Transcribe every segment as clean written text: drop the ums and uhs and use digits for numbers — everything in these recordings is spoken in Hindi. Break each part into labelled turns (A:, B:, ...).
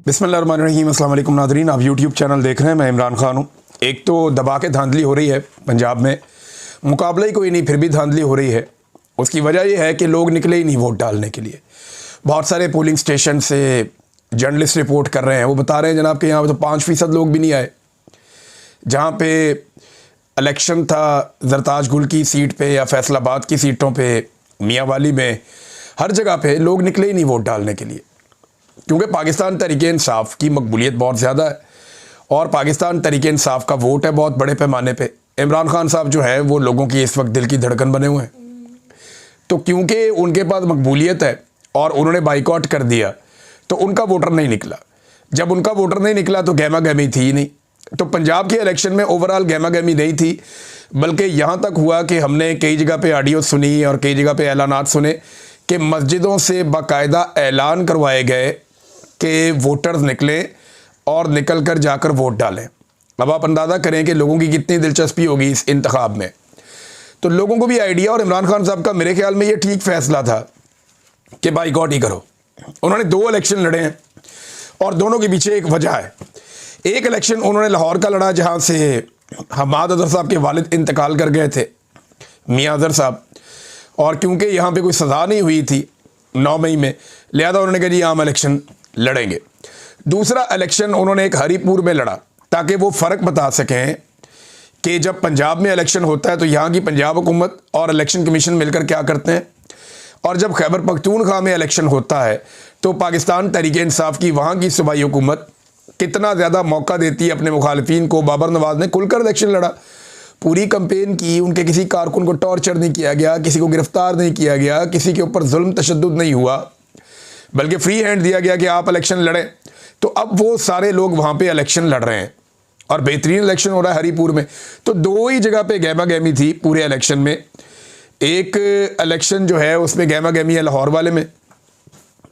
A: बिस्मिल्लाहिर्रहमानिर्रहीम। अस्सलाम वालेकुम नाज़रीन, आप यूट्यूब चैनल देख रहे हैं। मैं इमरान खान हूँ। एक तो दबा के धांधली हो रही है पंजाब में, मुकाबला ही कोई नहीं, फिर भी धांधली हो रही है। उसकी वजह यह है कि लोग निकले ही नहीं वोट डालने के लिए। बहुत सारे पोलिंग स्टेशन से जर्नलिस्ट रिपोर्ट कर रहे हैं, वो बता रहे हैं जनाब कि यहाँ पर तो 5% लोग भी नहीं आए। जहाँ पे इलेक्शन था जरताज गुल की सीट पे या फैसलाबाद की सीटों पे, मियांवाली में, हर जगह पे लोग निकले ही नहीं वोट डालने के लिए, क्योंकि पाकिस्तान तहरीक इंसाफ की मकबूलियत बहुत ज़्यादा है और पाकिस्तान तहरीक इंसाफ का वोट है बहुत बड़े पैमाने पे। इमरान खान साहब जो है वो लोगों की इस वक्त दिल की धड़कन बने हुए हैं। तो क्योंकि उनके पास मकबूलियत है और उन्होंने बाइकआउट कर दिया तो उनका वोटर नहीं निकला। जब उनका वोटर नहीं निकला तो गहमा गहमी थी ही नहीं। तो पंजाब के इलेक्शन में ओवरऑल गहमा गहमी नहीं थी, बल्कि यहाँ तक हुआ कि हमने कई जगह पे ऑडियो सुनी और कई जगह पे ऐलानात सुने कि मस्जिदों से बाकायदा ऐलान करवाए गए कि वोटर्स निकलें और निकल कर जाकर वोट डालें। अब आप अंदाज़ा करें कि लोगों की कितनी दिलचस्पी होगी इस इंतखाब में। तो लोगों को भी आइडिया, और इमरान खान साहब का मेरे ख्याल में ये ठीक फैसला था कि बाइकआउट ही करो। उन्होंने 2 इलेक्शन लड़े हैं और दोनों के पीछे एक वजह है। एक इलेक्शन उन्होंने लाहौर का लड़ा जहाँ से हमाद अजहर साहब के वालिद इंतकाल कर गए थे, मियाँ अजहर साहब, और क्योंकि यहाँ पे कोई सज़ा नहीं हुई थी 9 मई में, लिहाजा उन्होंने कहा जी आम इलेक्शन लड़ेंगे। दूसरा इलेक्शन उन्होंने एक हरीपुर में लड़ा ताकि वो फ़र्क बता सकें कि जब पंजाब में इलेक्शन होता है तो यहाँ की पंजाब हुकूमत और इलेक्शन कमीशन मिलकर क्या करते हैं, और जब खैबर पख्तूनख्वा में इलेक्शन होता है तो पाकिस्तान तहरीक इंसाफ की वहाँ की सूबाई हुकूमत कितना ज़्यादा मौका देती है अपने मुखालिफिन को। बाबर नवाज ने खुलकर इलेक्शन लड़ा, पूरी कंपेन की, उनके किसी कारकुन को टॉर्चर नहीं किया गया, किसी को गिरफ्तार नहीं किया गया, किसी के ऊपर जुल्म तशद्दुद नहीं हुआ, बल्कि फ्री हैंड दिया गया कि आप इलेक्शन लड़ें। तो अब वो सारे लोग वहाँ पे इलेक्शन लड़ रहे हैं और बेहतरीन इलेक्शन हो रहा है हरीपुर में। तो 2 ही जगह पे गहमा गहमी थी पूरे इलेक्शन में। एक इलेक्शन जो है उसमें गहमा गहमी है लाहौर वाले में,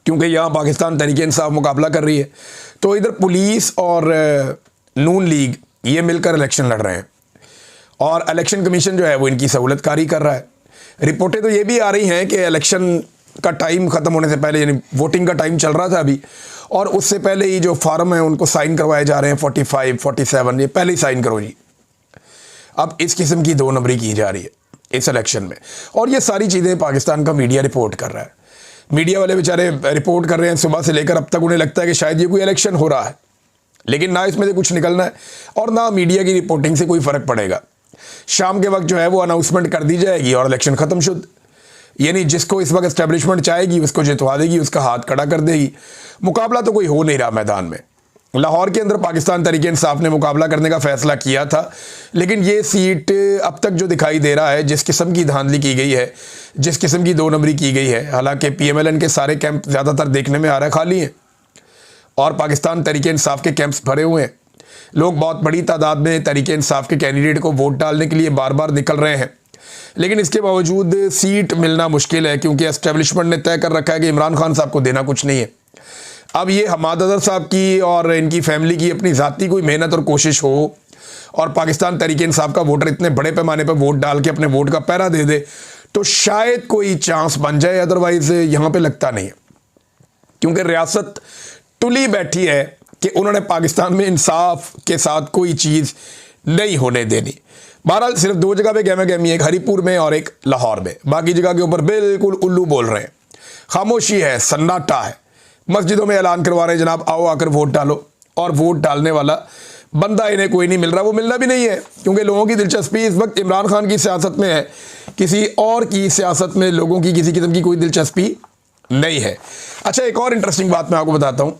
A: क्योंकि यहाँ पाकिस्तान तहरीक इंसाफ मुकाबला कर रही है। तो इधर पुलिस और नून लीग ये मिलकर इलेक्शन लड़ रहे हैं और इलेक्शन कमीशन जो है वो इनकी सहूलतकारी कर रहा है। रिपोर्टें तो ये भी आ रही हैं कि इलेक्शन का टाइम ख़त्म होने से पहले, यानी वोटिंग का टाइम चल रहा था अभी, और उससे पहले ही जो फार्म है उनको साइन करवाए जा रहे हैं 45, 47, ये पहले ही साइन करो जी। अब इस किस्म की 2 नंबरी की जा रही है इस इलेक्शन में, और ये सारी चीज़ें पाकिस्तान का मीडिया रिपोर्ट कर रहा है। मीडिया वाले बेचारे रिपोर्ट कर रहे हैं सुबह से लेकर अब तक, उन्हें लगता है कि शायद ये कोई इलेक्शन हो रहा है, लेकिन ना इसमें से कुछ निकलना है और ना मीडिया की रिपोर्टिंग से कोई फ़र्क पड़ेगा। शाम के वक्त जो है वो अनाउंसमेंट कर दी जाएगी और इलेक्शन ख़त्म शुद्ध, यानी जिसको इस वक्त एस्टेब्लिशमेंट चाहेगी उसको जितवा देगी, उसका हाथ खड़ा कर देगी। मुकाबला तो कोई हो नहीं रहा मैदान में। लाहौर के अंदर पाकिस्तान तहरीक इंसाफ ने मुकाबला करने का फ़ैसला किया था, लेकिन ये सीट अब तक जो दिखाई दे रहा है, जिस किस्म की धांधली की गई है, जिस किस्म की 2 नंबरी की गई है, हालांकि PMLN के सारे कैंप ज़्यादातर देखने में आ रहा है खाली हैं और पाकिस्तान तहरीक इंसाफ के कैंप्स भरे हुए हैं। लोग बहुत बड़ी तादाद में तहरीक इंसाफ के कैंडिडेट को वोट डालने के लिए बार बार निकल रहे हैं, लेकिन इसके बावजूद सीट मिलना मुश्किल है, क्योंकि एस्टेब्लिशमेंट ने तय कर रखा है कि इमरान खान साहब को देना कुछ नहीं है। अब ये हमाद अजहर साहब की और इनकी फैमिली की अपनी ज़ाती कोई मेहनत और कोशिश हो और पाकिस्तान तहरीक इंसाफ का वोटर इतने बड़े पैमाने पर वोट डाल के अपने वोट का पहरा दे दे तो शायद कोई चांस बन जाए, अदरवाइज़ यहाँ पे लगता नहीं है, क्योंकि रियासत तुली बैठी है कि उन्होंने पाकिस्तान में इंसाफ के साथ कोई चीज़ नहीं होने देनी। बहरहाल सिर्फ 2 जगह पे गहमा गहमी है, एक हरीपुर में और एक लाहौर में। बाकी जगह के ऊपर बिल्कुल उल्लू बोल रहे हैं, खामोशी है, सन्नाटा है। मस्जिदों में ऐलान करवा रहे हैं जनाब आओ आकर वोट डालो, और वोट डालने वाला बंदा इन्हें कोई नहीं मिल रहा। वो मिलना भी नहीं है, क्योंकि लोगों की दिलचस्पी इस वक्त इमरान खान की सियासत में है, किसी और की सियासत में लोगों की किसी किस्म की कोई दिलचस्पी नहीं है। अच्छा, एक और इंटरेस्टिंग बात मैं आपको बताता हूँ।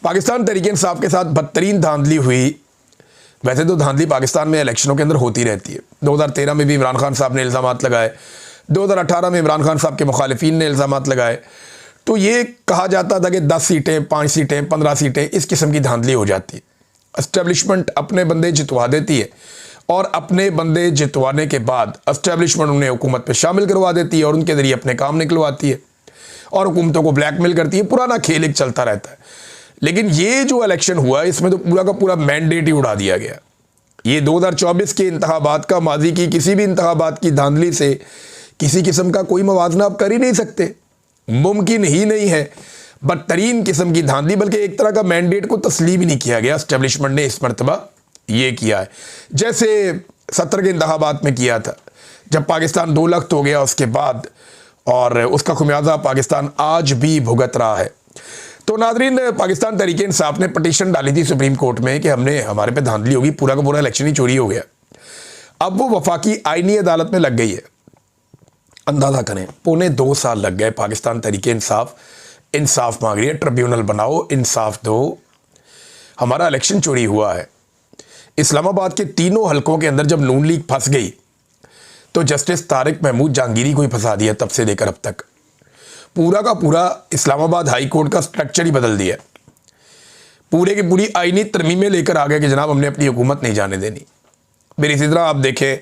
A: पाकिस्तान तहरीक इंसाफ के साथ बदतरीन धांधली हुई। वैसे तो धांधली पाकिस्तान में इलेक्शनों के अंदर होती रहती है। 2013 में भी इमरान खान साहब ने इल्ज़ामात लगाए, 2018 में इमरान खान साहब के मुखालिफिन ने इल्ज़ामात लगाए। तो ये कहा जाता था कि 10 सीटें, 5 सीटें, 15 सीटें, इस किस्म की धांधली हो जाती है। एस्टेब्लिशमेंट अपने बंदे जितवा देती है और अपने बंदे जितवाने के बाद एस्टेब्लिशमेंट उन्हें हुकूमत पे शामिल करवा देती है और उनके ज़रिए अपने काम निकलवाती है और हुकूमतों को ब्लैकमेल करती है। पुराना खेल एक चलता रहता है। लेकिन ये जो इलेक्शन हुआ इसमें तो पूरा का पूरा मैंडेट ही उड़ा दिया गया। ये 2024 के इंतखाबात का माजी की किसी भी इंतखाबात की धांधली से किसी किस्म का कोई मवाजना आप कर ही नहीं सकते, मुमकिन ही नहीं है। बदतरीन किस्म की धांधली, बल्कि एक तरह का मैंडेट को तस्लीम ही नहीं किया गया। एस्टेब्लिशमेंट ने इस मरतबा ये किया है जैसे 70 के इंतखाबात में किया था, जब पाकिस्तान 2 लाख हो गया उसके बाद, और उसका खुमियाजा पाकिस्तान आज भी भुगत रहा है। तो नादरीन, पाकिस्तान तहरीक इंसाफ ने पटिशन डाली थी सुप्रीम कोर्ट में कि हमारे पे धांधली होगी, पूरा का पूरा इलेक्शन ही चोरी हो गया। अब वो वफाकी आईनी अदालत में लग गई है। अंदाजा करें, 2.25 साल लग गए पाकिस्तान तहरीक इंसाफ मांग रही है, ट्रिब्यूनल बनाओ, इंसाफ दो, हमारा इलेक्शन चोरी हुआ है। इस्लामाबाद के तीनों हलकों के अंदर जब नून लीग फंस गई तो जस्टिस तारिक महमूद जहांगीरी को ही फंसा दिया। तब से लेकर अब तक पूरा का पूरा इस्लामाबाद हाई कोर्ट का स्ट्रक्चर ही बदल दिया। पूरे की पूरी आईनी तरमीमें लेकर आ गए कि जनाब हमने अपनी हुकूमत नहीं जाने देनी। फिर इसी तरह आप देखें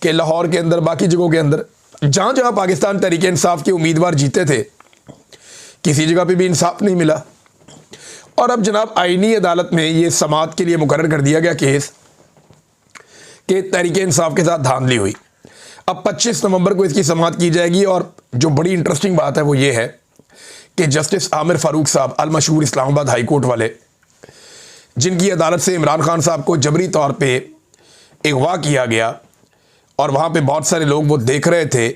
A: कि लाहौर के अंदर, बाकी जगहों के अंदर, जहां जहां पाकिस्तान तहरीक इंसाफ के उम्मीदवार जीते थे, किसी जगह पे भी इंसाफ नहीं मिला। और अब जनाब आईनी अदालत में ये समाअत के लिए मुकर्रर कर दिया गया केस कि तहरीक इंसाफ के साथ धांधली हुई। अब 25 नवंबर को इसकी समाअत की जाएगी। और जो बड़ी इंटरेस्टिंग बात है वो ये है कि जस्टिस आमिर फारूक साहब, अल मशहूर इस्लामाबाद हाई कोर्ट वाले, जिनकी अदालत से इमरान खान साहब को जबरी तौर पे अगवा किया गया और वहाँ पे बहुत सारे लोग वो देख रहे थे,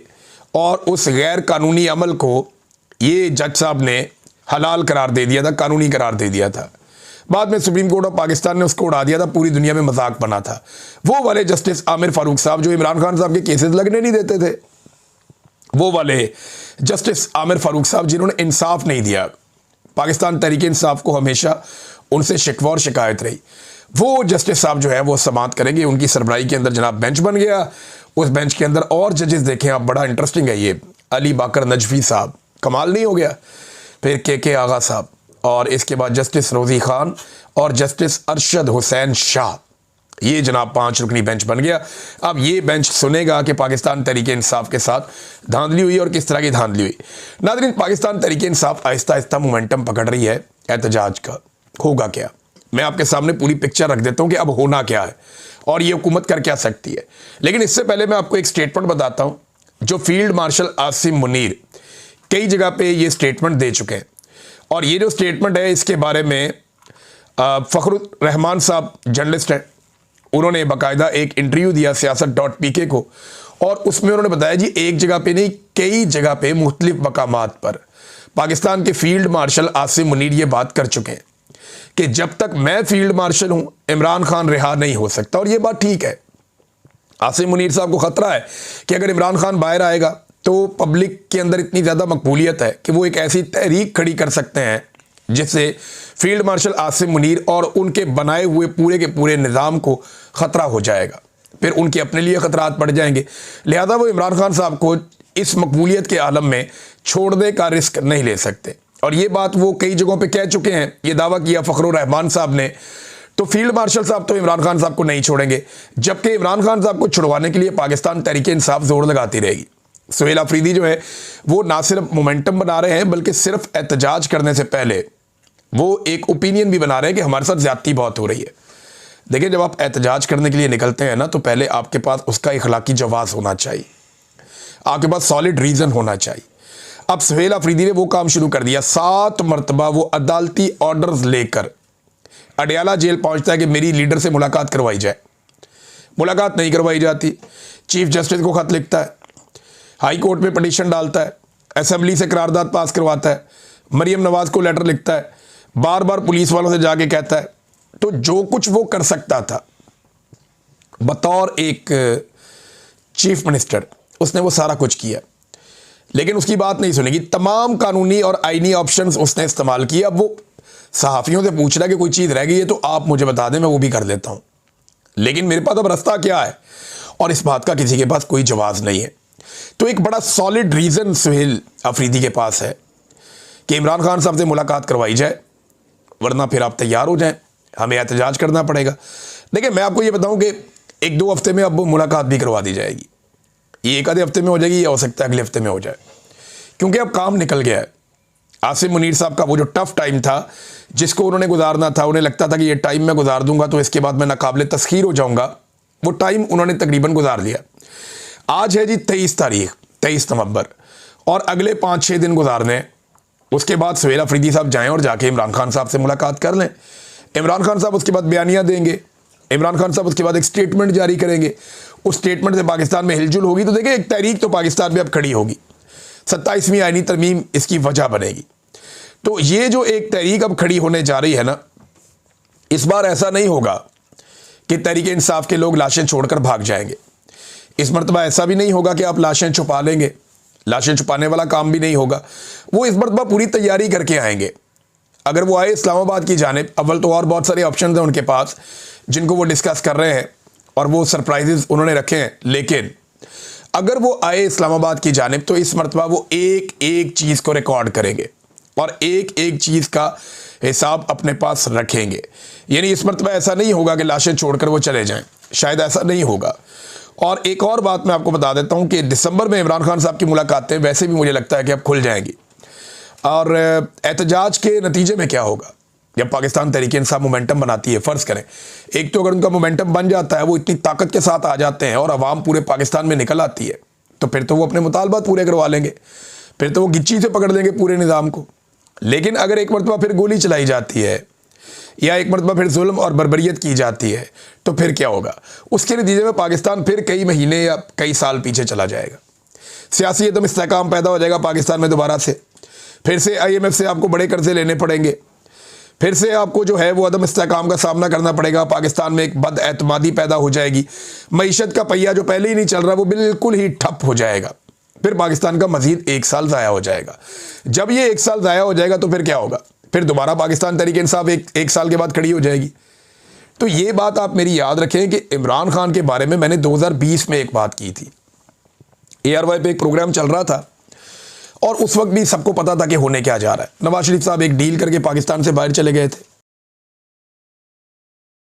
A: और उस गैर कानूनी अमल को ये जज साहब ने हलाल करार दे दिया था, कानूनी करार दे दिया था। बाद में सुप्रीम कोर्ट ऑफ पाकिस्तान ने उसको उड़ा दिया था, पूरी दुनिया में मजाक बना था। वो वाले जस्टिस आमिर फारूक साहब जो इमरान खान साहब के केसेस लगने नहीं देते थे, वो वाले जस्टिस आमिर फारूक साहब जिन्होंने इंसाफ नहीं दिया, पाकिस्तान तहरीक इंसाफ को हमेशा उनसे शिकवा और शिकायत रही, वो जस्टिस साहब जो है वो समाअत करेंगे। उनकी सरबराही के अंदर जनाब बेंच बन गया। उस बेंच के अंदर और जजेस देखें आप, बड़ा इंटरेस्टिंग है ये। अली बाकर नजफी साहब, कमाल नहीं हो गया? फिर के आगा साहब, और इसके बाद जस्टिस रोज़ी खान और जस्टिस अरशद हुसैन शाह। ये जनाब 5 रुकनी बेंच बन गया। अब ये बेंच सुनेगा कि पाकिस्तान तहरीक इंसाफ के साथ धांधली हुई और किस तरह की धांधली हुई। नाज़रीन, पाकिस्तान तहरीक इंसाफ आहिस्ता आहिस्ता मोमेंटम पकड़ रही है एहतजाज का। होगा क्या, मैं आपके सामने पूरी पिक्चर रख देता हूँ कि अब होना क्या है और ये हुकूमत कर क्या सकती है। लेकिन इससे पहले मैं आपको एक स्टेटमेंट बताता हूँ जो फील्ड मार्शल आसिम मुनीर कई जगह पे ये स्टेटमेंट दे चुके हैं। और ये जो स्टेटमेंट है इसके बारे में फ़खरुर रहमान साहब जर्नलिस्ट हैं, उन्होंने बाकायदा एक इंटरव्यू दिया सियासत.pk को, और उसमें उन्होंने बताया जी एक जगह पे नहीं कई जगह पे मुख्तलिफ मकामात पर पाकिस्तान के फील्ड मार्शल आसिम मुनीर ये बात कर चुके हैं कि जब तक मैं फील्ड मार्शल हूं इमरान खान रिहा नहीं हो सकता। और ये बात ठीक है। आसिम मुनीर साहब को खतरा है कि अगर इमरान खान बाहर आएगा तो पब्लिक के अंदर इतनी ज़्यादा मकबूलियत है कि वो एक ऐसी तहरीक खड़ी कर सकते हैं जिससे फील्ड मार्शल आसिम मुनीर और उनके बनाए हुए पूरे के पूरे निज़ाम को ख़तरा हो जाएगा, फिर उनके अपने लिए ख़तरात पड़ जाएंगे। लिहाजा वो इमरान खान साहब को इस मकबूलियत के आलम में छोड़ने का रिस्क नहीं ले सकते। और ये बात वो कई जगहों पे कह चुके हैं, ये दावा किया फ़खरुर रहमान साहब ने। तो फील्ड मार्शल साहब तो इमरान खान साहब को नहीं छोड़ेंगे, जबकि इमरान खान साहब को छुड़वाने के लिए पाकिस्तान तहरीक इंसाफ जोर लगाती रहेगी। सुहेल अफरीदी जो है वो ना सिर्फ मोमेंटम बना रहे हैं बल्कि सिर्फ एहतजाज करने से पहले वो एक ओपिनियन भी बना रहे हैं कि हमारे साथ ज्यादती बहुत हो रही है। देखिए, जब आप एहतजाज करने के लिए निकलते हैं ना तो पहले आपके पास उसका इखलाकी जवाज़ होना चाहिए, आपके पास सॉलिड रीज़न होना चाहिए। अब सुहेल अफरीदी ने वो काम शुरू कर दिया, 7 मरतबा वो अदालती ऑर्डर्स लेकर अडयाला जेल पहुंचता है कि मेरी लीडर से मुलाकात करवाई जाए। मुलाकात नहीं करवाई जाती, चीफ जस्टिस को खत लिखता है, हाई कोर्ट में पटिशन डालता है, असेंबली से करारदाद पास करवाता है, मरियम नवाज को लेटर लिखता है, बार बार पुलिस वालों से जाके कहता है। तो जो कुछ वो कर सकता था बतौर एक चीफ मिनिस्टर, उसने वो सारा कुछ किया, लेकिन उसकी बात नहीं सुनेगी। तमाम कानूनी और आईनी ऑप्शंस उसने इस्तेमाल किए। अब वो सहाफ़ियों से पूछ रहा है कि कोई चीज़ रह गई है तो आप मुझे बता दें, मैं वो भी कर देता हूँ, लेकिन मेरे पास अब रास्ता क्या है, और इस बात का किसी के पास कोई जवाब नहीं है। तो एक बड़ा सॉलिड रीज़न सुहेल अफरीदी के पास है कि इमरान खान साहब से मुलाकात करवाई जाए, वरना फिर आप तैयार हो जाएं, हमें एहतजाज करना पड़ेगा। देखिए, मैं आपको ये बताऊं कि 1-2 हफ्ते में अब मुलाकात भी करवा दी जाएगी। ये एक आधे हफ्ते में हो जाएगी या हो सकता है अगले हफ्ते में हो जाए, क्योंकि अब काम निकल गया है। आसिम मुनीर साहब का वो जो टफ टाइम था जिसको उन्होंने गुजारना था, उन्हें लगता था कि ये टाइम मैं गुजार दूंगा तो इसके बाद मैं नाकाबिले तस्खीर हो जाऊंगा, वो टाइम उन्होंने तकरीबन गुजार लिया। आज है जी 23 तारीख, 23 नवंबर, और अगले 5-6 दिन गुजारने, उसके बाद सुहेल अफरीदी साहब जाएं और जाके इमरान खान साहब से मुलाकात कर लें। इमरान खान साहब उसके बाद बयानियाँ देंगे, इमरान खान साहब उसके बाद एक स्टेटमेंट जारी करेंगे। उस स्टेटमेंट से पाकिस्तान में हिलजुल होगी तो देखिए एक तहरीक तो पाकिस्तान में अब खड़ी होगी। 27वीं आईनी तरमीम इसकी वजह बनेगी। तो ये जो एक तहरीक अब खड़ी होने जा रही है ना, इस बार ऐसा नहीं होगा कि तहरीक इंसाफ के लोग लाशें छोड़कर भाग जाएंगे। इस मरतबा ऐसा भी नहीं होगा कि आप लाशें छुपा लेंगे, लाशें छुपाने वाला काम भी नहीं होगा। वो इस मरतबा पूरी तैयारी करके आएंगे। अगर वो आए इस्लामाबाद की जानिब, अव्वल तो और बहुत सारे ऑप्शन हैं उनके पास जिनको वो डिस्कस कर रहे हैं और वो सरप्राइजेस उन्होंने रखे हैं, लेकिन अगर वो आए इस्लामाबाद की जानिब तो इस मरतबा वो एक एक चीज़ को रिकॉर्ड करेंगे और एक एक चीज़ का हिसाब अपने पास रखेंगे। यानी इस मरतबा ऐसा नहीं होगा कि लाशें छोड़कर वो चले जाएं, शायद ऐसा नहीं होगा। और एक और बात मैं आपको बता देता हूं कि दिसंबर में इमरान खान साहब की मुलाकातें वैसे भी मुझे लगता है कि अब खुल जाएंगी। और एहतजाज के नतीजे में क्या होगा, जब पाकिस्तान तहरीक इंसाफ मोमेंटम बनाती है, फ़र्ज़ करें एक तो अगर उनका मोमेंटम बन जाता है, वो इतनी ताकत के साथ आ जाते हैं और अवाम पूरे पाकिस्तान में निकल आती है, तो फिर तो वो अपने मुतालबात पूरे करवा लेंगे, फिर तो वो गिच्ची से पकड़ लेंगे पूरे निज़ाम को। लेकिन अगर एक मरतबा फिर गोली चलाई जाती है या एक मरतबा फिर जुल्म और बर्बरियत की जाती है तो फिर क्या होगा? उसके नतीजे में पाकिस्तान फिर कई महीने या कई साल पीछे चला जाएगा। सियासी एकदम इस्तेहकाम पैदा हो जाएगा पाकिस्तान में दोबारा से। फिर से IMF से आपको बड़े कर्जे लेने पड़ेंगे, फिर से आपको जो है वो अदम इस्तेहकाम का सामना करना पड़ेगा। पाकिस्तान में एक बदएतमादी पैदा हो जाएगी। मईशत का पहिया जो पहले ही नहीं चल रहा वो बिल्कुल ही ठप हो जाएगा। फिर पाकिस्तान का मजीद एक साल ज़ाया हो जाएगा। जब ये एक साल ज़ाया हो जाएगा तो फिर क्या होगा? फिर दोबारा पाकिस्तान तहरीक इंसाफ एक साल के बाद खड़ी हो जाएगी। तो ये बात आप मेरी याद रखें कि इमरान खान के बारे में मैंने 2020 में एक बात की थी। ARY पे एक प्रोग्राम चल रहा था और उस वक्त भी सबको पता था कि होने क्या जा रहा है। नवाज शरीफ साहब एक डील करके पाकिस्तान से बाहर चले गए थे।